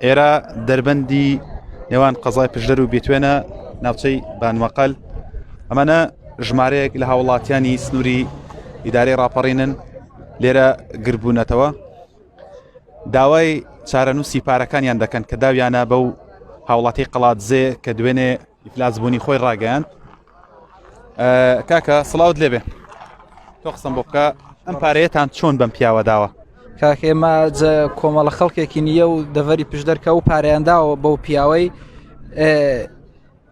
ئێرە دەربەندی نێوان قەزای پشدەر و بێتوێنە ناوچەی بانمەقەل ئەمانە ژمارەیەک لە هاوڵاتیانی سنووری ئیدارەی ڕاپەڕینن لێرە گربوونەتەوە داوای چارەنووسی پارەکانیان دەکەن کە داویانە بەو هاوڵاتی قەڵاتزێ کە دوێنێ ئیفلاسبوونی خۆی ڕاگەیاند. کاکە سڵاوت لێبێ تۆ قسەم بۆ بکە ئەم پارەیەتان چۆن بەم پیاوە داوە؟ کاکە ئێمە کۆمەڵە خەڵکێکی نییە و دەڤەری پشدەرکە و پارەیانداوە بەو پیاوەی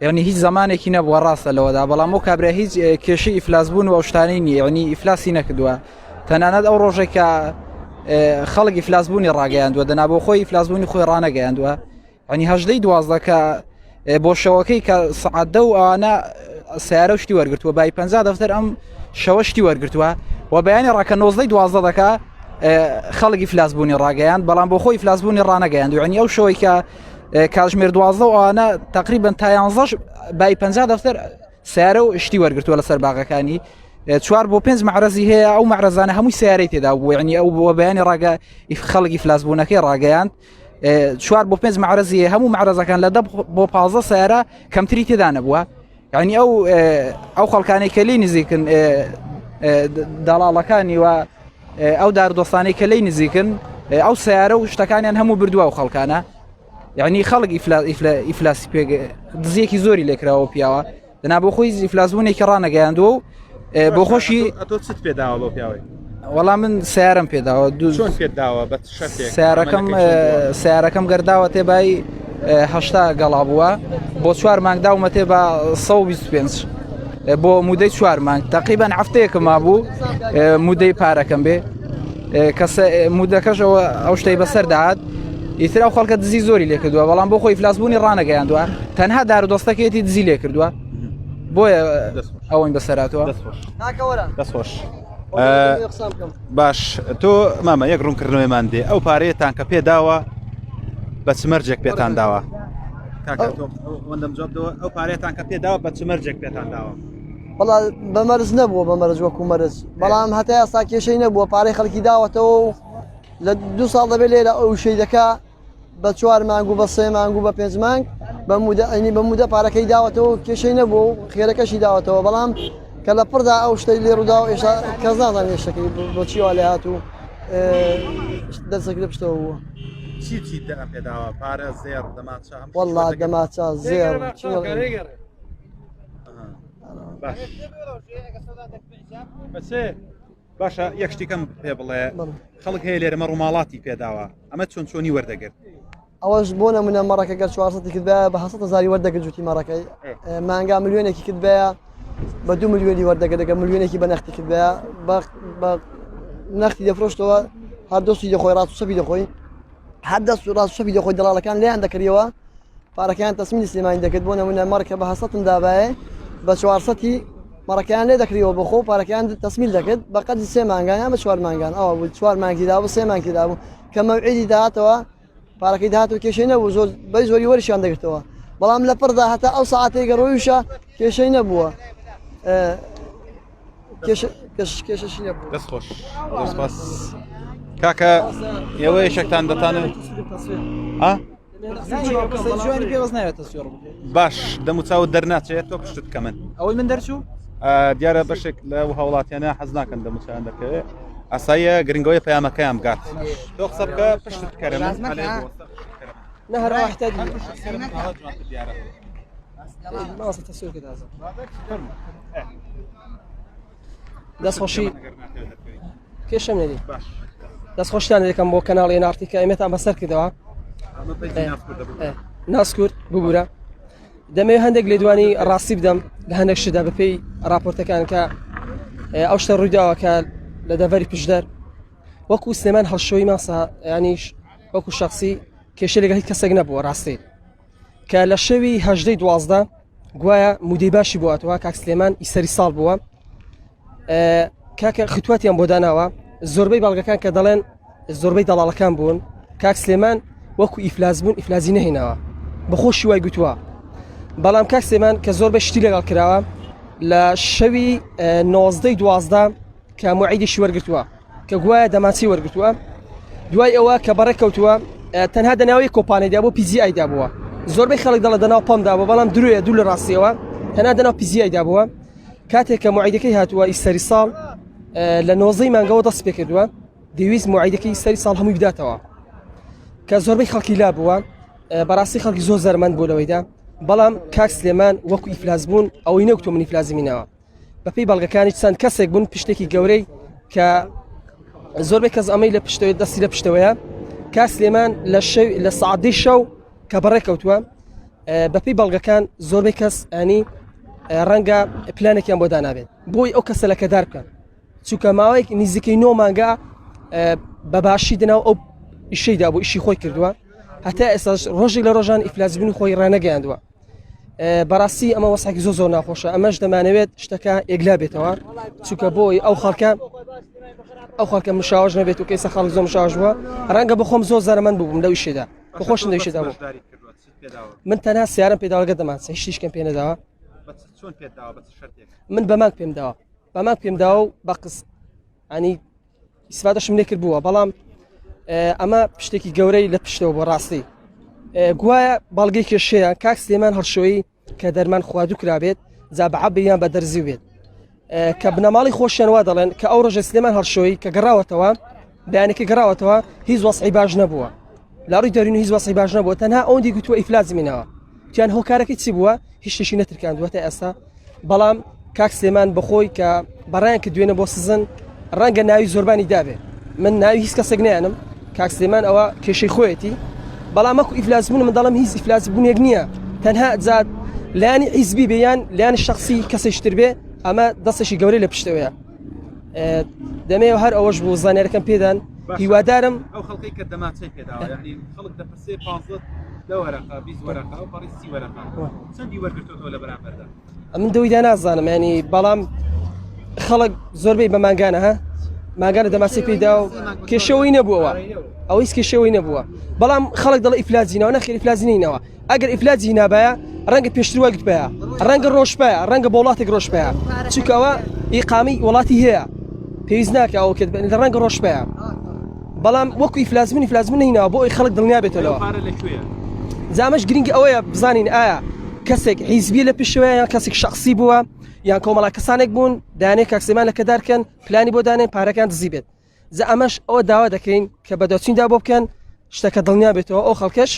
یعنی هیچ زمانێکی نەبووە ڕاستە لەوەدا بەڵام ئەو کابرا هیچ کێشەی ئیفلاسبوون و ئەوشتانەی نیە یعنی ئیفلاسی نەکردووە تەنانەت ئەو ڕۆژێکە خەڵک ئیفلاسبوونی ڕاگەیاندووە دەنا بۆ خۆی ئیفلاسبوونی خۆی ڕانەگەیاندووە ینی هەژدەی دوازدە کە بۆ شەوەکەی کە سەعات 10 و ئەوانە سیارە شتی وەرگرتووە بای 50 دەفتەر ئەم شەوە شتی وەرگرتووە و بەیانی ڕاکە 19 دوازدە دەکا خەڵکی ئیفلاسبوونی ڕاگەیاند بەڵام بۆ خۆی ئیفلاسبوونی ڕانەگەیاند یعنی ئەو شەوەی کە کاتژمێر 12 و ئەوانە تقریبا تا 11 بای 50 دەفتەر سیارە و شتی وەرگرتووە لەسەر باغەکانی 4 بۆ 5 معرەزی هەیە ئەو معرەزانە هەمووی سیارەی تێدا بوو یعنی ئەو بۆ بەیانی ڕاگە خەڵکی ئیفلاسبوونەکەی ڕاگەیاند 4 بۆ 5 معرەزی هەموو معرەزەکان لە 10 بۆ 15 سیارە کەمتری تێدا نەبووە یعنی ئەو خەڵکانەی کە لی نزیکن دەڵاڵەکانی و ئەو دارودۆستانەی کە لی نزیکن ئەو سیارە و شتەکانیان هەموو بردووە و خەڵکانە یعنی خەڵک ئیفلاسی دزیەکی زۆری لێکراوە پیاوە دەنا بۆ خۆی ئیفلاسبوونێکی ڕانەگەیاندووە و بۆ خۆشی تۆ چت پێداوە بۆ پیاوەی؟ وەڵام من سیارم پێداوە چۆن پێداوە بە سیارەکەم گەرداوە تێبای 80 گەڵا بووە بۆ 4 مانگ داومە تێ بە 125 بۆ مودەی 4 مانگ تقریبا هەفتەیەکە مابوو مودەی پارەکەم بێ کە مودەکەشەوە ئەو شتەی بەسەر داهات ئیتر ئەو خەڵکە دزی زۆری لێ کردووە بەڵام بۆ خۆی ئیفلاسبوونی ڕانەگەیاندووە تەنها دارودۆستەکەیەتی دزی لێ کردووە بۆیە ئەوەی بەسەراتەوە دەستخۆش. باش تۆ مامە یەک ڕوونکردنەوەیمان دێ ئەو پارەیەتان کە پێداوە بە چ مەرجێک پێتان داوە؟ ئەو پارەیەتان کە پێداوە بە چ مەرجێک پێتان داوە؟ بەڵا بە مەرج نەبووە بە مەرج وەکو مەرج بەڵام هەتا ئێستا کێشەی نەبووە پارەی خەڵکی داوەتەوە لە 2 ساڵ دەبێت لێرە ئەو شەی دەکا بە 4 مانگ و بە 3 مانگ و بە 5 مانگ بە مودە پارەکەی داوەتەوە کێشەی نەبوو و خێرەکەشی داوەتەوە بەڵام کە لە پڕدا ئەو شتەی لێڕوودا و ئێشتا کەس نازانێت هێشتەکەی بۆچی وا لێ هات و دەرسێک لە پشتەوە بووە. چی پێداوە پارە زێر دەماچە وەڵا دەماچە زێر باشە یەک شتێکم پێ بڵێ خەڵک هەیە لێرەمە ڕووماڵاتی پێداوە ئەمە چۆنی وەردەگرت؟ ئەوەش بۆ نمونە مەڕەکە گەر 400 کرد بە 100,000 وەردەگرت جوتی مەڕەکەی مانگا ملیۆنێکی کرد بەیە بە 2 ملیۆنی وەردەگەدەگە ملیۆنێکی بە نەختی کرد بەیە بە نەختی دەفرۆشتەوە هەر دۆستی دەخۆی ڕاستوسەبی دەخۆی هەر دەست و ڕاستوسەبی دەخۆی دەڵاڵەکان لێیان دەکردەوە پارەکەیان تەسمیلی سلێمانی دەکرد بۆ نمونە مەڕکە بە 100 دابایە بە 400 مەڕەکەیان لێ دەکردەوە بەخۆ پارەکەیان تەسمیل دەکرد بە قەدی 3 مانگیان بە 4 مانگان ئەوە بوو 4 مانگی دابوو 3 مانگی دابوو کە مەوعیدی داهاتەوە پارەکەی داهاتەوە کێشەی نەبوو زۆر بەی زۆری وەریشیان دەگرتەوە بەڵام لە پڕدا هەتا ئەو ساعاتەی گەڕۆیشە کێشەی نەبووە کێشەشی نەبوو. دەستخۆش دەستپاس کاکە ئێوە یەشێکتان دەتانێت باش دەموچاوت دەرناچێت تۆ پشت بکە من ئەوەی من دەرچوو دیارە بەشێک لە هاوڵاتیانە حەز ناکەن دەموچیان دەکەوێت ئاساییە گرنگەوەی پەیامەکەیان بگات تۆ قسە بکە پشت بکەرە دەستخۆشی کێشەم نەدی دەستخۆشتان دەکەم بۆ کەناڵی نارتیکە ئێمەتان بەسەر کردەوە ناسکورد ببوورە دەمەوێت هەندێک لێدوانی ڕاستی بدەم لە هەندێک شدا بەپێی راپۆرتەکان کە ئەو شتە ڕوویداوە کە لە دەڤەری پشدەر وەکو سلێمان هەڵشۆی ماسا یانیش وەکو شخصی کێشە لەگەڵ هیچ کەسێک نەبووە ڕاستی کە لە شەوی 12 گوایە مودەی باشی بوواتەوە کاک سلێمان ئیسەری ساڵ بووە کاکە ختواتیان بۆ داناوە زۆربەی باڵگەکان کە دەڵێن زۆربەی دەڵاڵەکان بوون کاک سلێمان وەکو ئیفلاس بوون ئیفلازی نەهێناوە بەخۆشی وای گوتووە بەڵام کاک سلێمان کە زۆربەی شتی لەگەڵ کراوە لە شەوی 12 کە موعیدیشی وەرگرتووە کە گوایە دەماچی وەرگتووە دوای ئەوە کە بەڕێکەوتووە تەنها دەناوی کۆپانیدا بۆ PGI-دا بووە زۆربەی خەڵک دەڵە دەناو پەمدا بوو بەڵام درۆیە دوو لە ڕاستیەوە تەنها دەناو PGI-دا بووە کاتێک کە موعیدەکەی هاتووە ئیسەری ساڵ لە 90ی مانگەوە دەست پێ کردووە دەویست موعیدەکەی ئیسەری ساڵ هەمووی بداتەوە کە زۆربەی خەڵکی لا بووە بەڕاستی خەڵکی زۆر زەرمەند بوو لەوەیدا بەڵام کاک سلێمان وەکو ئیفلاس بوون ئەوەی نەوتۆ من ئیفلازمینەوە بەپێی بەڵگەکانی چەند کەسێک بوون پشتێکی گەورەی کە زۆربەی کەس ئەمەی لە پشتەوەی دەستی لە پشتەوەیە کاک سلێمان لە سەعادەی شەو کە بەڕێکەوتووە بەپێی بەڵگەکان زۆربەی کەس ئەنی ڕەنگە پلانێکیان بۆ دانابێت بۆی ئەو کەسە لەکەدار بکەن چونکە ماوەیەک نزیکەی 9 مانگا بەباشی دناو ئەو ئیشەیدا بۆ ئیشی خۆی کردووە هەتا ئێستاش ڕۆژێک لە ڕۆژان ئیفلاسبوونی خۆی ڕانەگەیاندووە بەڕاستی ئەمە وەساکی زۆر ناخۆشە ئەمەش دەمانەوێت شتەکە ئێگلا بێتەوە چونکە بۆی ئەو خەڵکە مشاوەژ نەبێت و کەیسە خەڵک زۆر مشاوەژ بووە ڕەنگە بخۆم زۆر زەرمەند بووم لەو ئیشێدا بخۆشم لەو ئیشێدا بوو من تەنها سیارم پێداوەگە دەمانچە هیچ شتێکم پێ نەداوە من بەمانگ پێم داوە بەمانگ پێم داوە و بەقس ئەنی ئیسفادەشم لێ کرد بووە بەڵام ئەمە پشتێکی گەورەی لە پشتەوە بۆ ڕاستی گوایە بەڵگەی کێشەیە کاک سلێمان هەڵشۆیی کە دەرمان خواردوو کرابێت جا بەعەبیان بە دەرزی بێت کە بنەماڵی خۆشیان وا دەڵێن کە ئەو ڕۆژە سلێمان هەڵشۆیی کە گەڕاوەتەوە بەیانێکی گەڕاوەتەوە هیچ وەسعی باش نەبووە لە ڕووی دەرین و هیچ وەسعی باش نەبووە تەنها ئەوەندی گوتووە ئیفلازمینەوە تیان هۆکارەکەی چی بووە هیچ شتێکی نەترکاندووە تا ئێستا بەڵام کاک سلێمان بەخۆی کە بەڕیان کردوێنە بۆ سزن ڕەنگە ناوی زۆربانی دابێ من ناوی هیچ کەسێک نیانم کاک سلێمان ئەوە کێشەی خۆیەتی بەڵام ئەکو ئیفلاسبوون من دەڵم هیچ ئیفلاسبوونێک نییە تەنها جات لایانی حیزبی بێ یان لایانی شخصی کەسێکتر بێ ئەمە دەستێکی گەورەی لە پشتەوەیە دەمەوە هەر ئەوەش بوو زانیارەکەم پێدان هیوادارم ئەو خەڵکی کە دەماچەی پێداوە یعنی خەڵک دەپرسێ 15 لە وەرەقە 20 وەرەقە و پەڕی 30 وەرەقە چەندی وەرگرتوتەوە لە بەرامبەردا من دەویدا نازانم ینی بەڵام خەڵک زۆربەی بە ماگانە ها ماگانە دەماسی پێدا و کێشەوەی نەبووەوە ئەو هیچ کێشەوەی نەبووە بەڵام خەڵک دەڵ ئیفلازینەوە نەخێر ئیفلازینینەوە ئەگەر ئیفلازی نابایە ڕەنگە پێشتر وەگت بەیە ڕەنگە ڕۆژ بەیە ڕەنگە بە وڵاتێک ڕۆژ بەیە چونکەوە ئیقامی وڵاتی هەیە پێویست ناکە ئەو کرد لە ڕەنگە ڕۆژ بەیە بەڵام وەکو ئیفلازمن نینەوە بۆ ئەوی خەڵک دڵنیا بێتەوە جامەش گرنگی ئەوەیە بزانین ئایا کەسێک حیزبی لە پێشەوەیە یان کەسێک شخصی بووە یان کۆمەڵا کەسانێک بوون دانێ کاک سلێمان لەکەدارکەن پلانی بۆ دانێن پارەکان دزی بێت جا ئەمەش ئەوە داوا دەکەین کە بەدەچیندا بۆ بکەن شتەکە دڵنیا بێتەوە ئەو خەڵکەش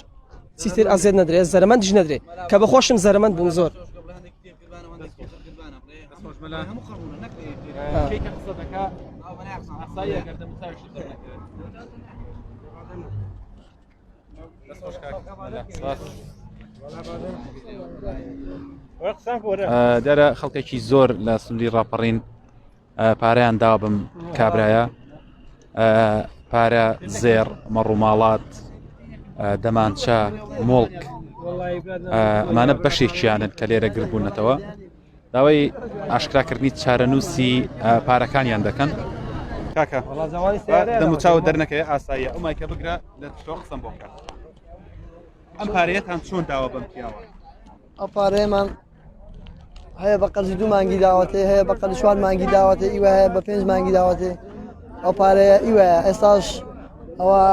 چیتر ئازێت نەدرێت زەرمەندیش نەدرێت کە بەخۆشم زەرمەند بووم زۆر دەرە خەڵکێکی زۆر لە سنووری ڕاپەڕین پارەیان داوە بم کابرایە پارە زێر مەڕووماڵات دەمانچە مۆڵک ئەمانە بەشێکیانن کە لێرە گربوونەتەوە داوای ئاشکراکردنی چارەنووسی پارەکانیان دەکەن کاکە دەموچاو دەرنەکەی ئاساییە ئەومای کە بگرە لە تۆ قسەم بۆ بکە ئەم پارەیەتان چۆن داوە بەم پیاوە ئەو پارەیەمان هەیە بە قەرزی 2 مانگی داوەتێ هەیە بە قەرزی 4 مانگی داوەتێ ئیوە هەیە بە 5 مانگی داوەتێ ئەو پارەیە ئیوەیە ئێستاش ئەوە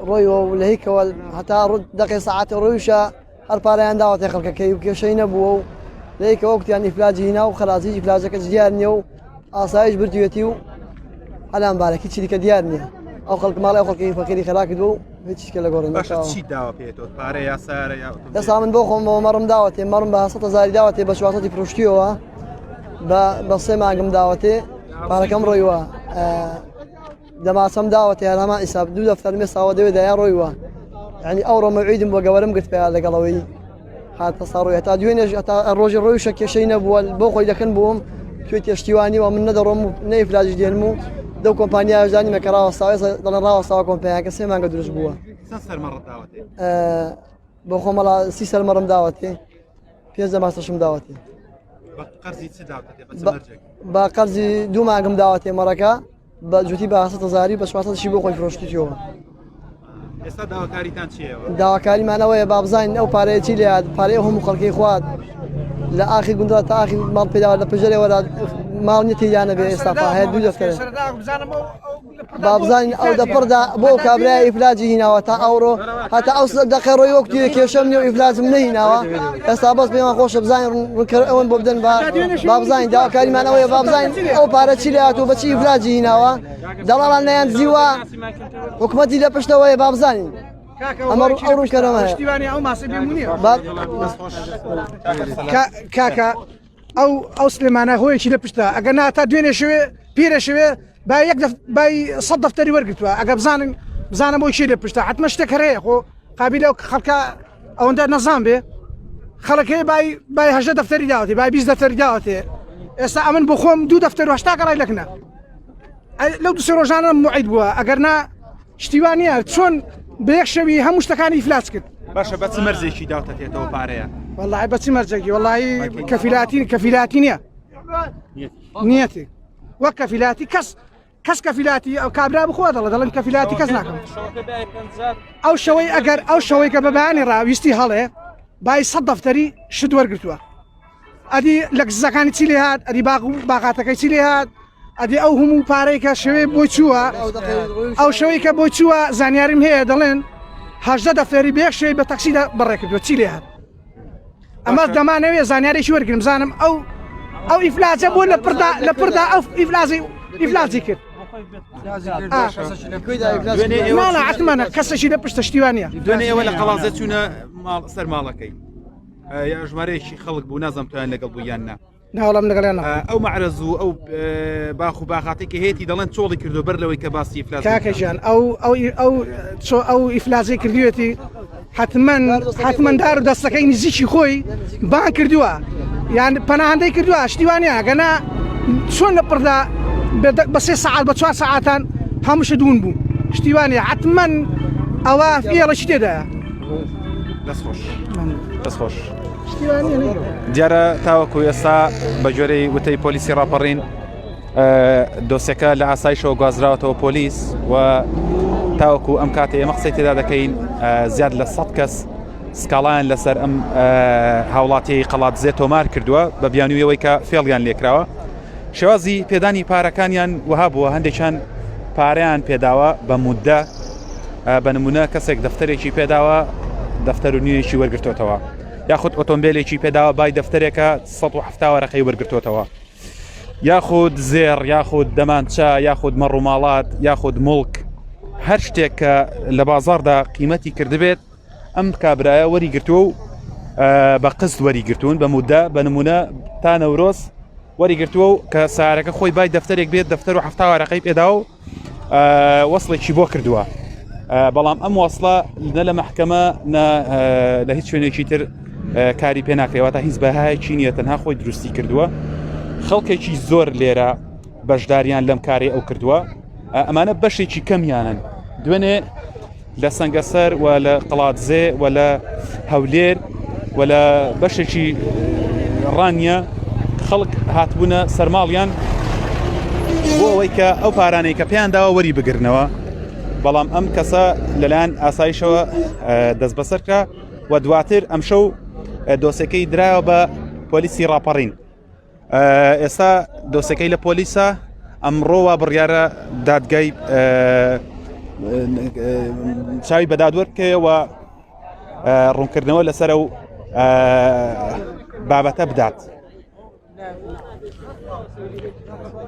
ڕۆیەوە و لە هیکەوە هەتا دقی ساعاتە ڕۆیشە هەر پارەیان داوەتێ خەڵکەکەی و کێشەی نەبووە و لە هیکەوە وەکتیان ئیفلاجی هینا و خەرازیی فلاجەکە دیار نییە و ئاسایش بردوێتی و ئەلان بارێکی چی دیکە دیار نییە ئەو خەڵک ماڵی ئەو خەڵکی فەقیری خێراکی دو هیچکە لە گۆڕی چی داوە پێێتەوە پارە یا سارە یا ئێستا من بۆ خۆمەوە مەڕم داوەتێ مەڕم بە 100,000 داوەتێ بە 400 فرۆشتیەوە بە 3 مانگم داوەتێ پارەکەم ڕۆیوە دەماسەم داوەتێ هەرهەما ئیساب 2 دەفتەر مێساوە دەوێت دایا ڕۆیوە یعنی ئەو ڕۆمەعیدم بۆ گەوەرم گرت پێیا لەگەڵەوەی هاتە ساڕۆی تا دوێنێژ تا ڕۆژی ڕۆیشە کێشەی نەبووە بۆ خۆی دەکەن بووم توێ تێشتیوانی و من نەدەڕۆم و نەیفلاجی دێنم و دەو کۆمپانیا ژانی مەکە ڕاوەستاوە دەڵێن ڕاوەستاوە کۆمپانیاکە 3 مانگە دروست بووە بۆ خۆمەڵا 30 سەرمەڕم داوەتێ 5 دەماسەشم داوەتێ بە قەرزی 2 مانگم داوەتێ مەڕەکە بە جوتی بە 100,000 بە 400 بۆ خۆی فرۆشتیەوە ئێستا داواکاریتان چیەوە داواکاریمانەوەیە با بزانین ئەو پارەیەکی لێات پارەیە هەموو خەڵکی خوات لە ئاخی گوندرا تا ئاخی ماڵ پێداوە لە پژەرەوەدا ماڵ نەتیانە بێ ئێستا هەیە دوو دەفتەرە بابزانین ئەو دەپڕدا بۆ کابرای ئیفلاجی هیناوە تا ئەوڕۆ هەتا ئەو دەقەڕۆی وەکتی کێشەم نیە و ئیفلاجم نەهیناوە ئێستا بەس پێمان خۆشە بزانین ڕوونکەر ئەوەن بۆ بدەن بابزانین داواکاریمان ئەوەیە بابزانین ئەو پارە چی لە هاتوو بەچی ئیفلاجی هیناوە دەڵاڵان نەیان زیوە حکومەتی لە پشتەوەیە بابزانین ئەمە ئەو ڕوونکەرەمە کاکە ئەو سلێمانە هۆیەکی لە پشتە ئەگەر نا تا دوێنێ شوێ پیرە شوێ بای سەد دەفتەری وەرگتووە ئەگە بزانم بۆی چی لە پشتە حتممە شتێک هەیە خۆ قابل ئەو خەڵکە ئەوەندە نەزان بێ خەڵکەی بای هەژدە دەفتەری داوەتێ بای 20 دەفتەری داوەتێ ئێستا ئەمن بۆ خۆم دوو دەفتەر و هەشتا گەڕای لەکنە لەو دو سێ ڕۆژانە موعید بووە ئەگەر نا شتیوانە چۆن بە یەک شەوی هەموو شتەکانی ئیفلاس کرد باشە بەچ مەرجێکی داوتەتێتەوە پارەیە والله بەچی مەرجێکی والله کەفیلاتی نییە نیەتی وەک کەفیلاتی کەس کەفیلاتی ئەو کابرا بخوا دەڵێن کەفیلاتی کەس ناکەم ئەو شەوەی ئەگەر ئەو شەوەی کە بەبیانی ڕاویستی هەڵێ بای سەد دەفتەری شت وەرگتووە ئەدی لە گزەکانی چی لێ هات ئەدی باغاتەکەی چی لێ هات ئەدی ئەو هەموو پارەی کە شەوەی بۆی چووە ئەو شەوەی کە بۆی چووە زانیاریم هەیە دەڵێن هەژدە دەفتەری بێ شوێی بە تەکسیدا بەڕێکردووە چی لێ هات ئەمە دەمانەوێت زانیارێکی وەرگرم زانم ئەو ئیفلاجە بۆ لە پردا ئەو ئیفلاجی کرد ماڵە عتمانە کەسێکی لە پشتە شتیوانە دوێنێ ئێوە لە قەڵازە چوونە سەر ماڵەکەی یا ژمارەیەکی خەڵک بوو نازم توان لەگەڵ بوویان نا ناوەڵام لەگەڵیان ئەو مەعرەز و ئەو باخ و باخاتێکی هەیەی دەڵێن چۆڵی کردو بەر لەوەی کە باسی ئیفلاس کاکەژیان ئەو ئیفلازی کردوێتی حتمما دار و دەستەکەی نزیکی خۆی بان کردووە یان پەناهەندەی کردووە شتیوانە گەنا چۆن لە پڕدا بە 3 ساعات بە 4 ساعاتان هەمووشە دوون بوو شتیوانە حتمما ئەوە فێڵەی تێدایە دەستخۆش دیارە تاوەکو ئێستا بە جۆرەی وتەی پۆلیسی ڕاپەڕین دۆسیەکە لە ئاسایشەوە گوازراوەتەوە پۆلیس و تاوەکو ئەم کاتێ ئێمە قسەی تێدا دەکەین زیاد لە 100 کەس سکاڵیان لەسەر ئەم هاوڵاتی قەڵاتزێ تۆمار کردووە بە بیانوویەوەی کە فێڵیان لێکراوە شێوازی پێدانی پارەکانیان وها بووە هەندێکیان پارەیان پێداوە بە مودە بە نمونە کەسێک دەفتەرێکی پێداوە دەفتەر و نیوێکی وەرگرتوتەوە یاخود ئۆتۆمبیلێکی پێداوە بای دەفتەرێکە 170 وەرەقەی وەرگرتوتەوە یاخود زێر یاخود دەمانچە یاخود مەڕووماڵات یاخود مڵک هەر شتێک کە لە بازاردا قیمەتی کردبێت ئەم کابرایە وەریگرتووە و بە قست وەریگرتوون بە مودە بە نمونە تا نەورۆز وەریگرتووە و کە سارەکە خۆی بای دەفتەرێک بێت دەفتەر و 70 وەرەقەی پێدا و وەصلێکی بۆ کردووە بەڵام ئەم وەصلە نە لە مەحکەمە لە هیچ شوێنێکی تر کاری پێ ناکرێەوە تا هیچ بەهایەکی نیە تەنها خۆی دروستی کردووە خەڵکێکی زۆر لێرە بەشداریان لەم کارێ ئەو کردووە ئەمانە بەشێکی کەمیانن دوێنێ لە سەنگەسەر و لە قەڵاتزێ و لە هەولێر و لە بەشێکی ڕانیە خەڵک هاتبوونە سەرماڵیان بۆ ئەوەی کە ئەو پارانەی کە پێیان داوە وەری بگرنەوە بەڵام ئەم کەسە لەلایەن ئاسایشەوە دەست بەسەرکە و دواتر ئەم شەو دۆسەکەی درایەوە بە پۆلیسی ڕاپەڕین ئێستا دۆسەکەی لە پۆلیسە ئەمڕۆوە بڕیارە دادگای چاوی بەدادوەرکەوە ڕوونکردنەوە لەسەر ئەو بابەتە بدات